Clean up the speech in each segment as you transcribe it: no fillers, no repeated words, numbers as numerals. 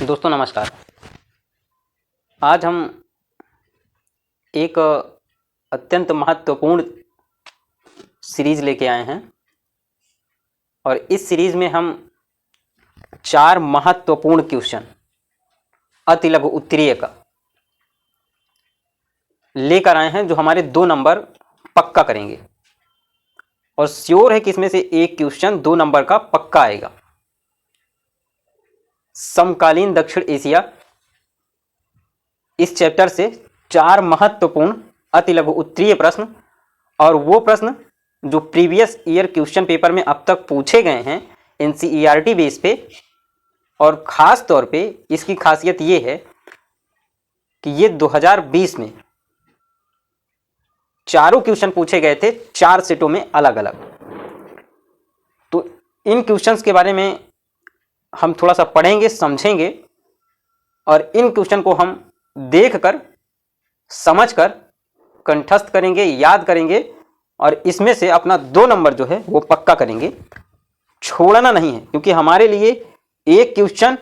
दोस्तों नमस्कार। आज हम एक अत्यंत महत्वपूर्ण सीरीज़ लेके आए हैं और इस सीरीज़ में हम 4 महत्वपूर्ण क्वेश्चन अति लघु उत्तरीय का लेकर आए हैं जो हमारे 2 नंबर पक्का करेंगे और श्योर है कि इसमें से एक क्वेश्चन 2 नंबर का पक्का आएगा। समकालीन दक्षिण एशिया, इस चैप्टर से 4 महत्वपूर्ण अति लघु उत्तरीय प्रश्न और वो प्रश्न जो प्रीवियस ईयर क्वेश्चन पेपर में अब तक पूछे गए हैं एनसीईआरटी बेस पे, और ख़ास तौर पे इसकी खासियत ये है कि ये 2020 में चारों क्वेश्चन पूछे गए थे 4 सेटों में अलग अलग। तो इन क्वेश्चंस के बारे में हम थोड़ा सा पढ़ेंगे, समझेंगे और इन क्वेश्चन को हम देखकर, समझकर कंठस्थ करेंगे, याद करेंगे और इसमें से अपना 2 नंबर जो है वो पक्का करेंगे। छोड़ना नहीं है, क्योंकि हमारे लिए एक क्वेश्चन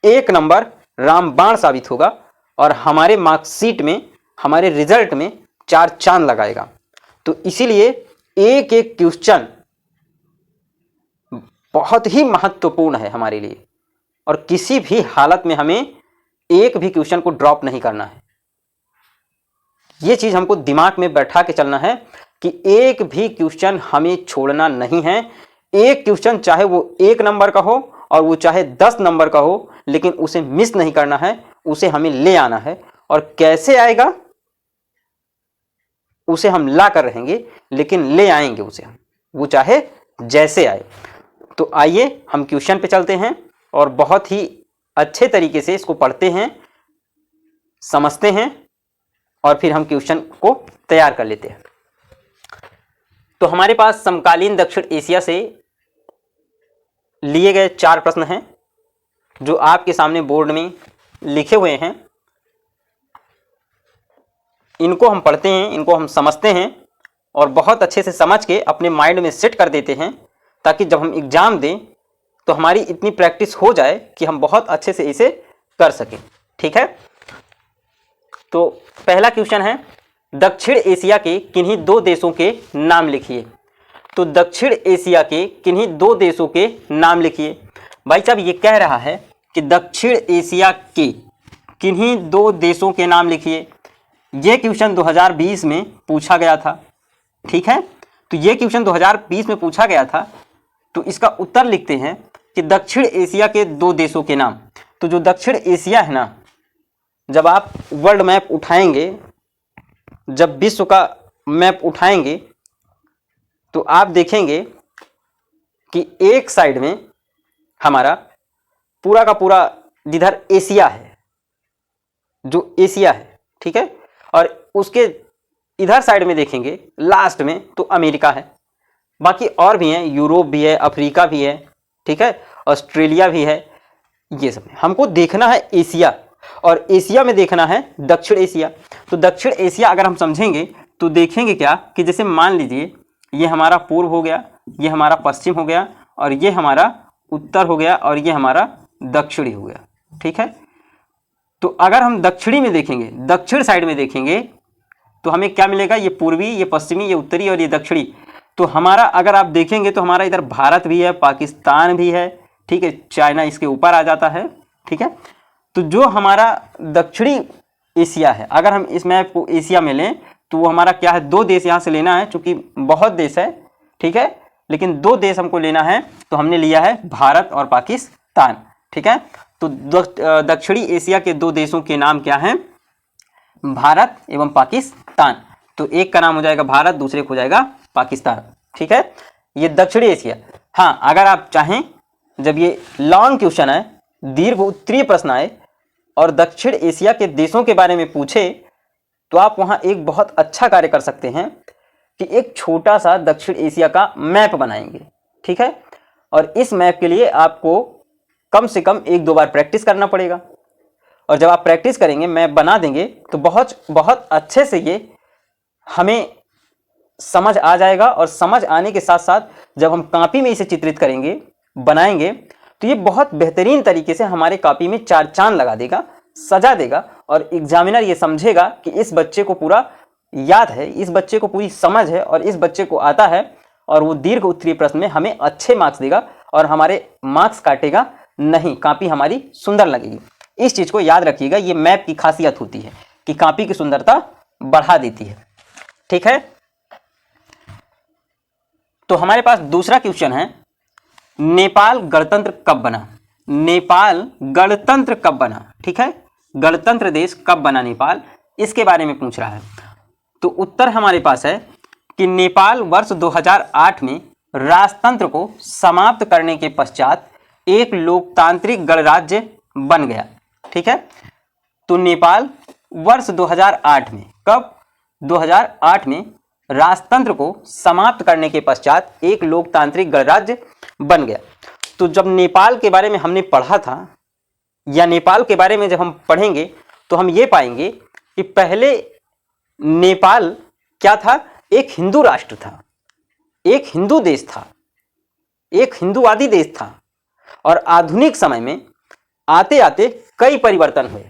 1 नंबर रामबाण साबित होगा और हमारे मार्कशीट में, हमारे रिजल्ट में 4 चांद लगाएगा। तो इसीलिए एक एक क्वेश्चन बहुत ही महत्वपूर्ण है हमारे लिए और किसी भी हालत में हमें एक भी क्वेश्चन को ड्रॉप नहीं करना है। ये चीज़ हमको दिमाग में बैठा के चलना है कि एक भी क्वेश्चन हमें छोड़ना नहीं है। एक क्वेश्चन चाहे वो 1 नंबर का हो और वो चाहे 10 नंबर का हो, लेकिन उसे मिस नहीं करना है, उसे हमें ले आना है। और कैसे आएगा उसे हम ला कर रहेंगे, लेकिन ले आएंगे उसे हम, वो चाहे जैसे आए। तो आइए हम क्वेश्चन पे चलते हैं और बहुत ही अच्छे तरीके से इसको पढ़ते हैं, समझते हैं और फिर हम क्वेश्चन को तैयार कर लेते हैं। तो हमारे पास समकालीन दक्षिण एशिया से लिए गए 4 प्रश्न हैं जो आपके सामने बोर्ड में लिखे हुए हैं। इनको हम पढ़ते हैं, इनको हम समझते हैं और बहुत अच्छे से समझ के अपने माइंड में सेट कर देते हैं, ताकि जब हम एग्जाम दें तो हमारी इतनी प्रैक्टिस हो जाए कि हम बहुत अच्छे से इसे कर सकें। ठीक है, तो पहला क्वेश्चन है, दक्षिण एशिया के किन्हीं 2 देशों के नाम लिखिए। तो दक्षिण एशिया के किन्हीं 2 देशों के नाम लिखिए। भाई साहब ये कह रहा है कि दक्षिण एशिया के किन्हीं 2 देशों के नाम लिखिए। ये क्वेश्चन 2020 में पूछा गया था। ठीक है, तो ये क्वेश्चन 2020 में पूछा गया था। तो इसका उत्तर लिखते हैं कि दक्षिण एशिया के 2 देशों के नाम। तो जो दक्षिण एशिया है ना, जब आप वर्ल्ड मैप उठाएंगे, जब विश्व का मैप उठाएंगे तो आप देखेंगे कि एक साइड में हमारा पूरा का पूरा जिधर एशिया है, जो एशिया है, ठीक है, और उसके इधर साइड में देखेंगे लास्ट में तो अमेरिका है। बाकी और भी हैं, यूरोप भी है, अफ्रीका भी है, ठीक है, ऑस्ट्रेलिया भी है। ये सब है। हमको देखना है एशिया, और एशिया में देखना है दक्षिण एशिया। तो दक्षिण एशिया अगर हम समझेंगे तो देखेंगे क्या कि जैसे मान लीजिए ये हमारा पूर्व हो गया, ये हमारा पश्चिम हो गया और ये हमारा उत्तर हो गया और ये हमारा दक्षिणी हो गया। ठीक है, तो अगर हम दक्षिणी में देखेंगे, दक्षिण साइड में देखेंगे तो हमें क्या मिलेगा, ये पूर्वी, ये पश्चिमी, ये उत्तरी और ये दक्षिणी। तो हमारा अगर आप देखेंगे तो हमारा इधर भारत भी है, पाकिस्तान भी है, ठीक है, चाइना इसके ऊपर आ जाता है। ठीक है, तो जो हमारा दक्षिणी एशिया है, अगर हम इस मैप को एशिया में लें तो वो हमारा क्या है, 2 देश यहाँ से लेना है, चूंकि बहुत देश है, ठीक है, लेकिन 2 देश हमको लेना है तो हमने लिया है भारत और पाकिस्तान। ठीक है, तो दक्षिणी एशिया के 2 देशों के नाम क्या हैं, भारत एवं पाकिस्तान। तो एक का नाम हो जाएगा भारत, दूसरे को हो जाएगा पाकिस्तान। ठीक है, ये दक्षिणी एशिया। हाँ, अगर आप चाहें, जब ये लॉन्ग क्वेश्चन है, दीर्घ उत्तरीय प्रश्न आए और दक्षिण एशिया के देशों के बारे में पूछे, तो आप वहाँ एक बहुत अच्छा कार्य कर सकते हैं कि एक छोटा सा दक्षिण एशिया का मैप बनाएंगे। ठीक है, और इस मैप के लिए आपको कम से कम 1-2 बार प्रैक्टिस करना पड़ेगा। और जब आप प्रैक्टिस करेंगे, मैप बना देंगे, तो बहुत बहुत अच्छे से ये हमें समझ आ जाएगा। और समझ आने के साथ साथ जब हम कॉपी में इसे चित्रित करेंगे, बनाएंगे, तो ये बहुत बेहतरीन तरीके से हमारे कॉपी में चार चांद लगा देगा, सजा देगा, और एग्जामिनर ये समझेगा कि इस बच्चे को पूरा याद है, इस बच्चे को पूरी समझ है और इस बच्चे को आता है, और वो दीर्घ उत्तरीय प्रश्न में हमें अच्छे मार्क्स देगा और हमारे मार्क्स काटेगा नहीं, कॉपी हमारी सुंदर लगेगी। इस चीज को याद रखिएगा, ये मैप की खासियत होती है कि कॉपी की सुंदरता बढ़ा देती है। ठीक है, तो हमारे पास दूसरा क्वेश्चन है, नेपाल गणतंत्र कब बना? नेपाल गणतंत्र कब बना? ठीक है, गणतंत्र देश कब बना नेपाल, इसके बारे में पूछ रहा है। तो उत्तर हमारे पास है कि नेपाल वर्ष 2008 में राजतंत्र को समाप्त करने के पश्चात एक लोकतांत्रिक गणराज्य बन गया। ठीक है, तो नेपाल वर्ष 2008 में, कब? 2008 में राजतंत्र को समाप्त करने के पश्चात एक लोकतांत्रिक गणराज्य बन गया। तो जब नेपाल के बारे में हमने पढ़ा था, या नेपाल के बारे में जब हम पढ़ेंगे तो हम ये पाएंगे कि पहले नेपाल क्या था? एक हिंदू राष्ट्र था, एक हिंदू देश था, एक हिंदूवादी देश था, और आधुनिक समय में आते आते कई परिवर्तन हुए।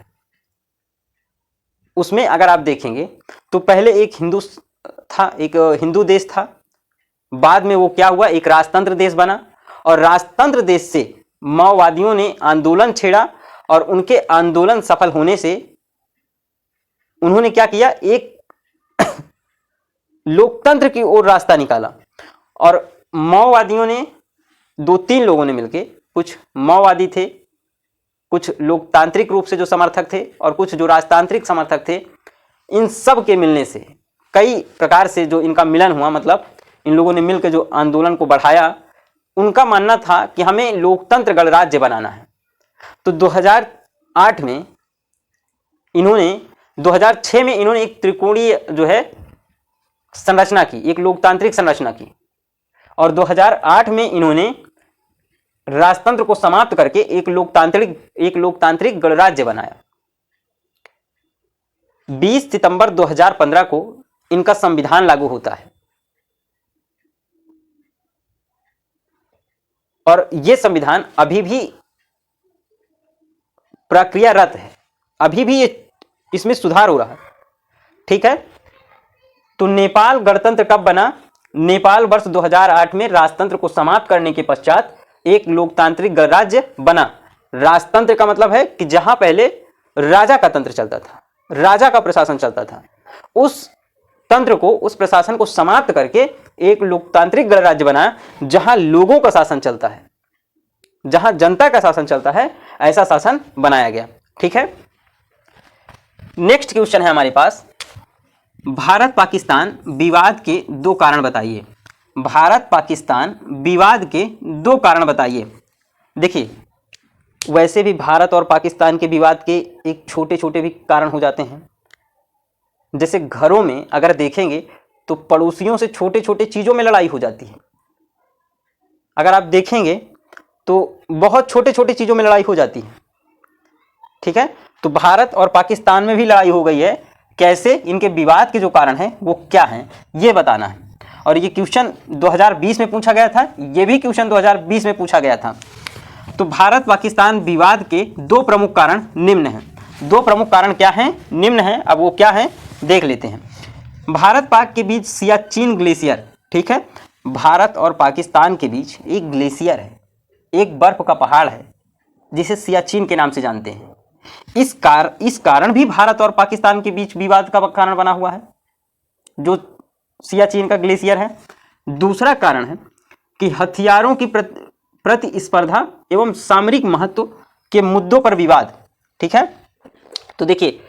उसमें अगर आप देखेंगे तो पहले एक हिंदू था, एक हिंदू देश था, बाद में वो क्या हुआ? एक राजतंत्र देश बना, और राजतंत्र देश से माओवादियों ने आंदोलन छेड़ा, और उनके आंदोलन सफल होने से उन्होंने क्या किया? एक लोकतंत्र की ओर रास्ता निकाला, और माओवादियों ने, 2-3 लोगों ने मिलकर, कुछ माओवादी थे, कुछ लोकतांत्रिक रूप से जो समर्थक थे और कुछ जो राजतांत्रिक समर्थक थे, इन सब के मिलने से कई प्रकार से जो इनका मिलन हुआ, मतलब इन लोगों ने मिलकर जो आंदोलन को बढ़ाया, उनका मानना था कि हमें लोकतंत्र गणराज्य बनाना है। तो 2008 में इन्होंने, 2006 में इन्होंने एक त्रिकोणीय जो है संरचना की, एक लोकतांत्रिक संरचना की, और 2008 में इन्होंने राजतंत्र को समाप्त करके एक लोकतांत्रिक गणराज्य बनाया। 20 सितंबर 2015 को इनका संविधान लागू होता है, और यह संविधान अभी भी प्रक्रियारत है, अभी भी इसमें सुधार हो रहा है। ठीक है, तो नेपाल गणतंत्र कब बना? नेपाल वर्ष 2008 में राजतंत्र को समाप्त करने के पश्चात एक लोकतांत्रिक गणराज्य बना। राजतंत्र का मतलब है कि जहां पहले राजा का तंत्र चलता था, राजा का प्रशासन चलता था, उस तंत्र को, उस प्रशासन को समाप्त करके एक लोकतांत्रिक गणराज्य बनाया, जहां लोगों का शासन चलता है, जहां जनता का शासन चलता है, ऐसा शासन बनाया गया। ठीक है, नेक्स्ट क्वेश्चन है हमारे पास, भारत पाकिस्तान विवाद के 2 कारण बताइए। भारत पाकिस्तान विवाद के 2 कारण बताइए। देखिए, वैसे भी भारत और पाकिस्तान के विवाद के एक छोटे छोटे भी कारण हो जाते हैं। जैसे घरों में अगर देखेंगे तो पड़ोसियों से छोटे छोटे चीज़ों में लड़ाई हो जाती है। अगर आप देखेंगे तो बहुत छोटे छोटे चीज़ों में लड़ाई हो जाती है। ठीक है, तो भारत और पाकिस्तान में भी लड़ाई हो गई है। कैसे? इनके विवाद के जो कारण हैं वो क्या हैं, ये बताना है। और ये क्वेश्चन 2020 में पूछा गया था, ये भी क्वेश्चन 2020 में पूछा गया था। तो भारत पाकिस्तान विवाद के 2 प्रमुख कारण निम्न हैं। 2 प्रमुख कारण क्या हैं? निम्न हैं। अब वो क्या है देख लेते हैं। भारत पाक के बीच सियाचिन ग्लेशियर, ठीक है, भारत और पाकिस्तान के बीच एक ग्लेशियर है, एक बर्फ का पहाड़ है जिसे सियाचिन के नाम से जानते हैं। इस कारण भी भारत और पाकिस्तान के बीच विवाद का कारण बना हुआ है, जो सियाचिन का ग्लेशियर है। दूसरा कारण है कि हथियारों की प्रतिस्पर्धा एवं सामरिक महत्व के मुद्दों पर विवाद। ठीक है, तो देखिए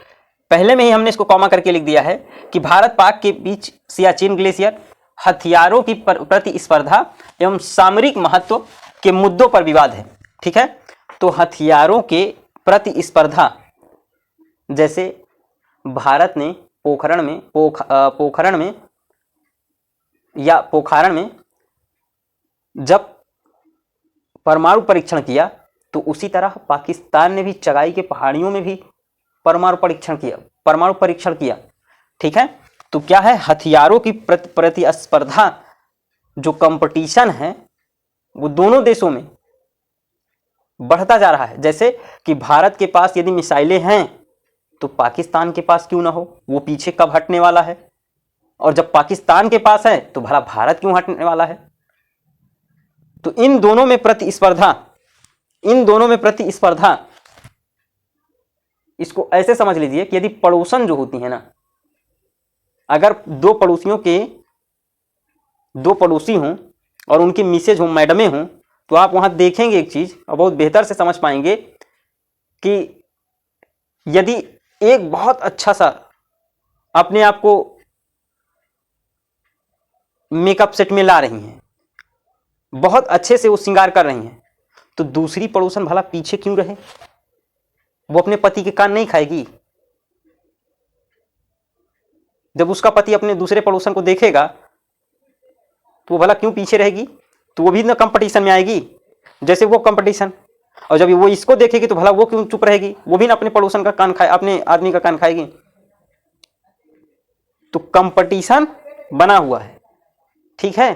पहले में ही हमने इसको कॉमा करके लिख दिया है कि भारत पाक के बीच सियाचिन ग्लेशियर, हथियारों की प्रतिस्पर्धा एवं सामरिक महत्व के मुद्दों पर विवाद है। ठीक है, तो हथियारों के प्रतिस्पर्धा, जैसे भारत ने पोखरण में जब परमाणु परीक्षण किया, तो उसी तरह पाकिस्तान ने भी चगाई के पहाड़ियों में भी परमाणु परीक्षण किया। ठीक है, तो क्या है, हथियारों की प्रतिस्पर्धा जो कंपटीशन है वो दोनों देशों में बढ़ता जा रहा है। जैसे कि भारत के पास यदि मिसाइलें हैं तो पाकिस्तान के पास क्यों ना हो, वो पीछे कब हटने वाला है, और जब पाकिस्तान के पास है तो भला भारत क्यों हटने वाला है। तो इन दोनों में प्रतिस्पर्धा, इसको ऐसे समझ लीजिए कि यदि पड़ोसन जो होती है ना, अगर दो पड़ोसी हों और उनकी मिसेज हों, मैडमें हों, तो आप वहां देखेंगे एक चीज और बहुत बेहतर से समझ पाएंगे कि यदि एक बहुत अच्छा सा अपने आप को मेकअप सेट में ला रही हैं, बहुत अच्छे से वो श्रृंगार कर रही हैं, तो दूसरी पड़ोसन भला पीछे क्यों रहे, वो अपने पति के कान नहीं खाएगी। जब उसका पति अपने दूसरे पड़ोसन को देखेगा तो वो भला क्यों पीछे रहेगी, तो वो भी ना कंपटीशन में आएगी जैसे वो कंपटीशन, और जब वो इसको देखेगी तो भला वो क्यों चुप रहेगी, वो भी ना अपने पड़ोसन का कान खाए, अपने आदमी का कान खाएगी। तो कंपटीशन बना हुआ है, ठीक है,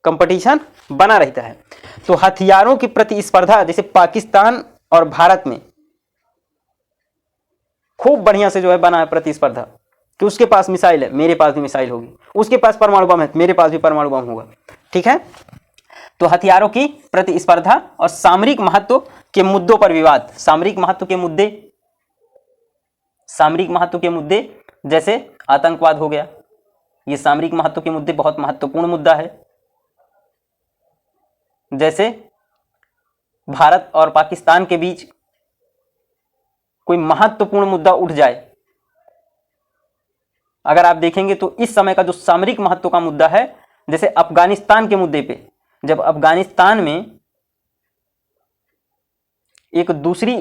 कंपटीशन बना रहता है। तो हथियारों की प्रतिस्पर्धा, जैसे पाकिस्तान और भारत में खूब बढ़िया से जो है बना है प्रतिस्पर्धा, कि उसके पास मिसाइल है, मेरे पास भी मिसाइल होगी, उसके पास परमाणु बम है, मेरे पास भी परमाणु बम होगा, ठीक है। तो हथियारों की प्रतिस्पर्धा और सामरिक महत्व के मुद्दों पर विवाद। सामरिक महत्व के मुद्दे जैसे आतंकवाद हो गया, ये सामरिक महत्व के मुद्दे बहुत महत्वपूर्ण मुद्दा है। जैसे भारत और पाकिस्तान के बीच कोई महत्वपूर्ण मुद्दा उठ जाए, अगर आप देखेंगे तो इस समय का जो सामरिक महत्व का मुद्दा है, जैसे अफगानिस्तान के मुद्दे पे, जब अफगानिस्तान में एक दूसरी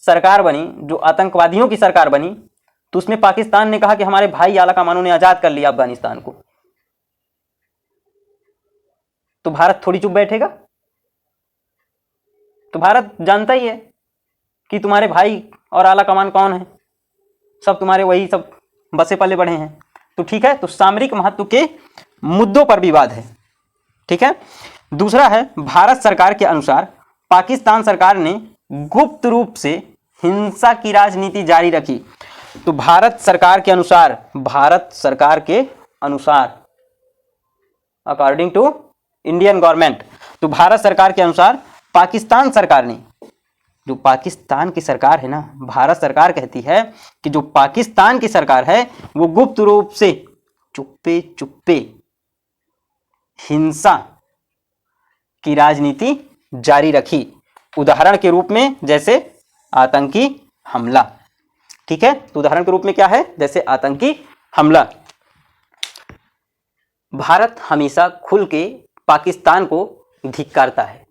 सरकार बनी जो आतंकवादियों की सरकार बनी, तो उसमें पाकिस्तान ने कहा कि हमारे भाई आला कमानों ने आजाद कर लिया अफगानिस्तान को, तो भारत थोड़ी चुप बैठेगा। तो भारत जानता ही है कि तुम्हारे भाई और आला कमान कौन है, सब तुम्हारे वही सब बसे पले बढ़े हैं। तो ठीक है, तो सामरिक महत्व के मुद्दों पर विवाद है, ठीक है। दूसरा है, भारत सरकार के अनुसार पाकिस्तान सरकार ने गुप्त रूप से हिंसा की राजनीति जारी रखी। तो भारत सरकार के अनुसार अकॉर्डिंग टू इंडियन गवर्नमेंट, तो भारत सरकार के अनुसार पाकिस्तान सरकार ने, जो पाकिस्तान की सरकार है ना, भारत सरकार कहती है कि जो पाकिस्तान की सरकार है वो गुप्त रूप से चुप्पे चुप्पे हिंसा की राजनीति जारी रखी। उदाहरण के रूप में जैसे आतंकी हमला, ठीक है। तो उदाहरण के रूप में क्या है, जैसे आतंकी हमला। भारत हमेशा खुल के पाकिस्तान को धिक्कारता है,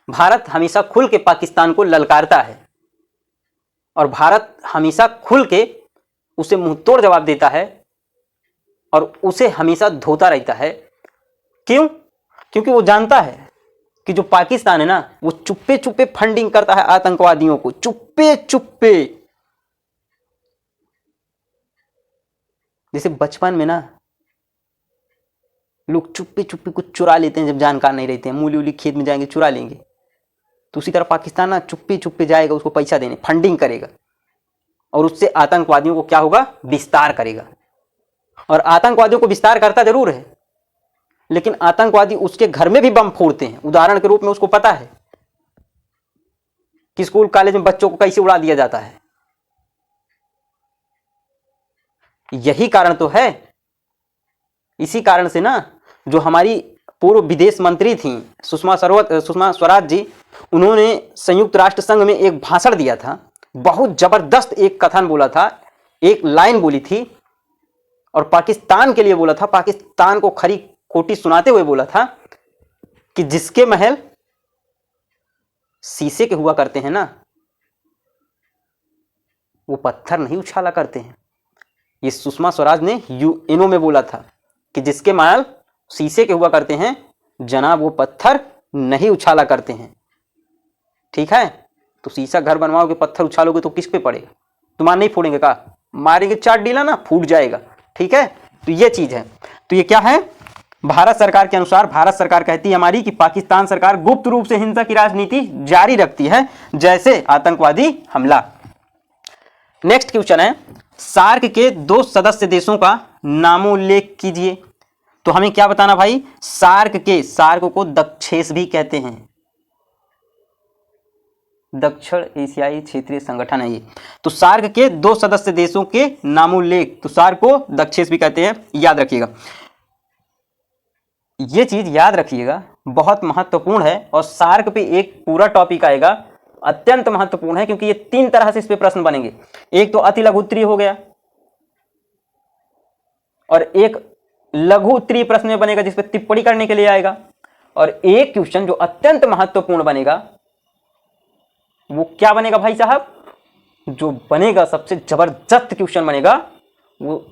भारत हमेशा खुल के पाकिस्तान को ललकारता है, और भारत हमेशा खुल के उसे मुंहतोड़ जवाब देता है और उसे हमेशा धोता रहता है। क्यों? क्योंकि वो जानता है कि जो पाकिस्तान है ना, वो चुप्पे चुप्पे फंडिंग करता है आतंकवादियों को, चुप्पे चुप्पे। जैसे बचपन में ना लोग चुप्पे चुप्पे कुछ चुरा लेते हैं, जब जानकार नहीं रहते हैं, मूली उली खेत में जाएंगे चुरा लेंगे, तो उसी तरह पाकिस्तान ना चुप्पे चुप्पे जाएगा उसको पैसा देने, फंडिंग करेगा, और उससे आतंकवादियों को क्या होगा, विस्तार करेगा। और आतंकवादियों को विस्तार करता जरूर है, लेकिन आतंकवादी उसके घर में भी बम फोड़ते हैं। उदाहरण के रूप में उसको पता है कि स्कूल कॉलेज में बच्चों को कैसे उड़ा दिया जाता है। यही कारण तो है, इसी कारण से ना जो हमारी पूर्व विदेश मंत्री थी सुषमा स्वराज जी, उन्होंने संयुक्त राष्ट्र संघ में एक भाषण दिया था, बहुत जबरदस्त एक कथन बोला था, एक लाइन बोली थी, और पाकिस्तान के लिए बोला था, पाकिस्तान को खरी खोटी सुनाते हुए बोला था कि जिसके महल शीशे के हुआ करते हैं ना, वो पत्थर नहीं उछाला करते हैं। ये सुषमा स्वराज ने यूएनओ में बोला था कि जिसके महल शीशे के हुआ करते हैं जनाब, वो पत्थर नहीं उछाला करते हैं, ठीक है। तो शीशा घर बनवाओगे, पत्थर उछालोगे तो किस पे पड़ेगा, तुम्हारा नहीं फोड़ेंगे का, मारेंगे चार डीला ना, फूट जाएगा, ठीक है। तो ये चीज है। तो ये क्या है, भारत सरकार के अनुसार भारत सरकार कहती है हमारी कि पाकिस्तान सरकार गुप्त रूप से हिंसा की राजनीति जारी रखती है, जैसे आतंकवादी हमला। नेक्स्ट क्वेश्चन है, सार्क के 2 सदस्य देशों का नामोल्लेख कीजिए। तो हमें क्या बताना भाई, सार्क को दक्षेस भी कहते हैं, दक्षिण एशियाई क्षेत्रीय संगठन है ये। तो सार्क के 2 सदस्य देशों के नामोल्लेख, तो सार्क को दक्षेस भी कहते हैं, याद रखिएगा, ये चीज याद रखिएगा, बहुत महत्वपूर्ण है। और सार्क पे एक पूरा टॉपिक आएगा, अत्यंत महत्वपूर्ण है, क्योंकि ये 3 तरह से इस पे प्रश्न बनेंगे। एक तो अति लघु उत्तरीय हो गया, और एक लघु उत्तरीय प्रश्न में बनेगा जिसपे टिप्पणी करने के लिए आएगा, और एक क्वेश्चन जो अत्यंत महत्वपूर्ण बनेगा, वो क्या बनेगा भाई साहब, जो बनेगा सबसे जबरदस्त क्वेश्चन बनेगा, वो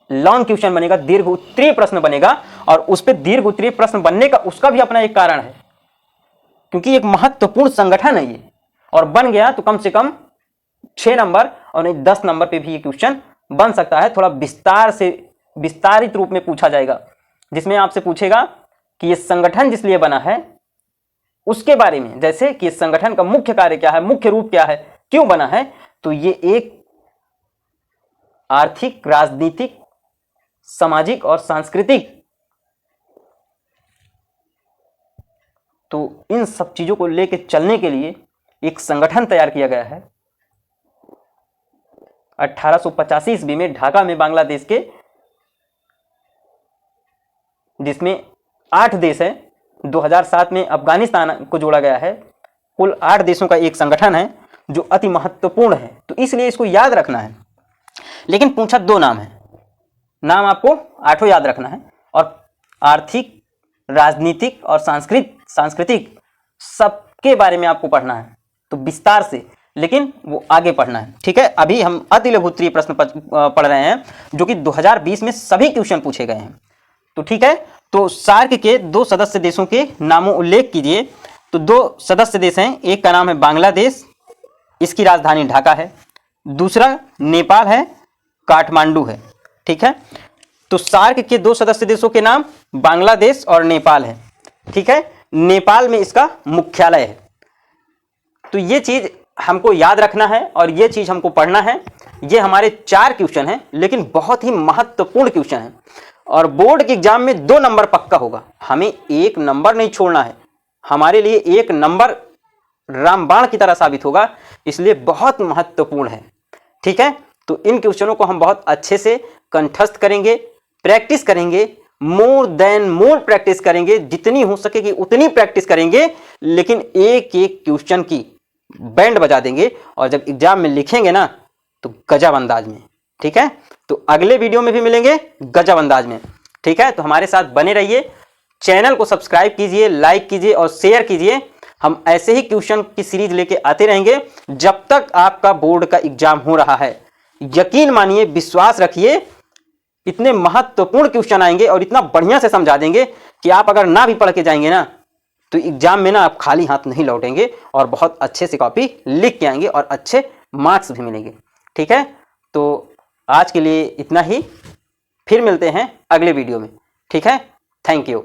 लॉन्ग क्वेश्चन बनेगा, दीर्घ उत्तरीय प्रश्न बनेगा। और उस पर दीर्घ उत्तरीय प्रश्न बनने का उसका भी अपना एक कारण है, क्योंकि एक महत्वपूर्ण संगठन है ये, और बन गया तो कम से कम 6 नंबर और नहीं 10 नंबर पे भी ये क्वेश्चन बन सकता है। थोड़ा विस्तारित रूप में पूछा जाएगा, जिसमें आपसे पूछेगा कि ये संगठन जिस लिए बना है उसके बारे में, जैसे कि इस संगठन का मुख्य कार्य क्या है, मुख्य रूप क्या है, क्यों बना है। तो ये एक आर्थिक, राजनीतिक, सामाजिक और सांस्कृतिक, तो इन सब चीजों को लेकर चलने के लिए एक संगठन तैयार किया गया है। 1885 ईस्वी में ढाका में बांग्लादेश के, जिसमें 8 देश हैं, 2007 में अफगानिस्तान को जोड़ा गया है, कुल 8 देशों का एक संगठन है जो अति महत्वपूर्ण है। तो इसलिए इसको याद रखना है। लेकिन पूछा 2 नाम है, नाम आपको 8 याद रखना है, और आर्थिक, राजनीतिक और सांस्कृतिक सबके बारे में आपको पढ़ना है, तो विस्तार से, लेकिन वो आगे पढ़ना है, ठीक है। अभी हम अति लघु उत्तरीय प्रश्न पढ़ रहे हैं, जो कि 2020 में सभी क्वेश्चन पूछे गए हैं, तो ठीक है। तो सार्क के 2 सदस्य देशों के नामों उल्लेख कीजिए। तो 2 सदस्य देश हैं, एक का नाम है बांग्लादेश, इसकी राजधानी ढाका है, दूसरा नेपाल है, काठमांडू है, ठीक है। तो सार्क के 2 सदस्य देशों के नाम बांग्लादेश और नेपाल है, ठीक है। नेपाल में इसका मुख्यालय है। तो ये चीज हमको याद रखना है और ये चीज हमको पढ़ना है। ये हमारे 4 क्वेश्चन हैं, लेकिन बहुत ही महत्वपूर्ण क्वेश्चन है, और बोर्ड के एग्जाम में 2 नंबर पक्का होगा। हमें 1 नंबर नहीं छोड़ना है, हमारे लिए 1 नंबर रामबाण की तरह साबित होगा, इसलिए बहुत महत्वपूर्ण है, ठीक है। तो इन क्वेश्चनों को हम बहुत अच्छे से कंठस्थ करेंगे, प्रैक्टिस करेंगे, मोर देन मोर प्रैक्टिस करेंगे, जितनी हो सकेगी उतनी प्रैक्टिस करेंगे, लेकिन एक एक क्वेश्चन की बैंड बजा देंगे, और जब एग्जाम में लिखेंगे ना तो गजब अंदाज में, ठीक है। तो अगले वीडियो में भी मिलेंगे गजब अंदाज में, ठीक है। तो हमारे साथ बने रहिए, चैनल को सब्सक्राइब कीजिए, लाइक कीजिए और शेयर कीजिए। हम ऐसे ही क्वेश्चन की सीरीज लेके आते रहेंगे जब तक आपका बोर्ड का एग्जाम हो रहा है। यकीन मानिए, विश्वास रखिए, इतने महत्वपूर्ण क्वेश्चन आएंगे और इतना बढ़िया से समझा देंगे कि आप अगर ना भी पढ़ के जाएंगे ना, तो एग्जाम में ना आप खाली हाथ नहीं लौटेंगे, और बहुत अच्छे से कॉपी लिख के आएंगे और अच्छे मार्क्स भी मिलेंगे, ठीक है। तो आज के लिए इतना ही, फिर मिलते हैं अगले वीडियो में, ठीक है। Thank you.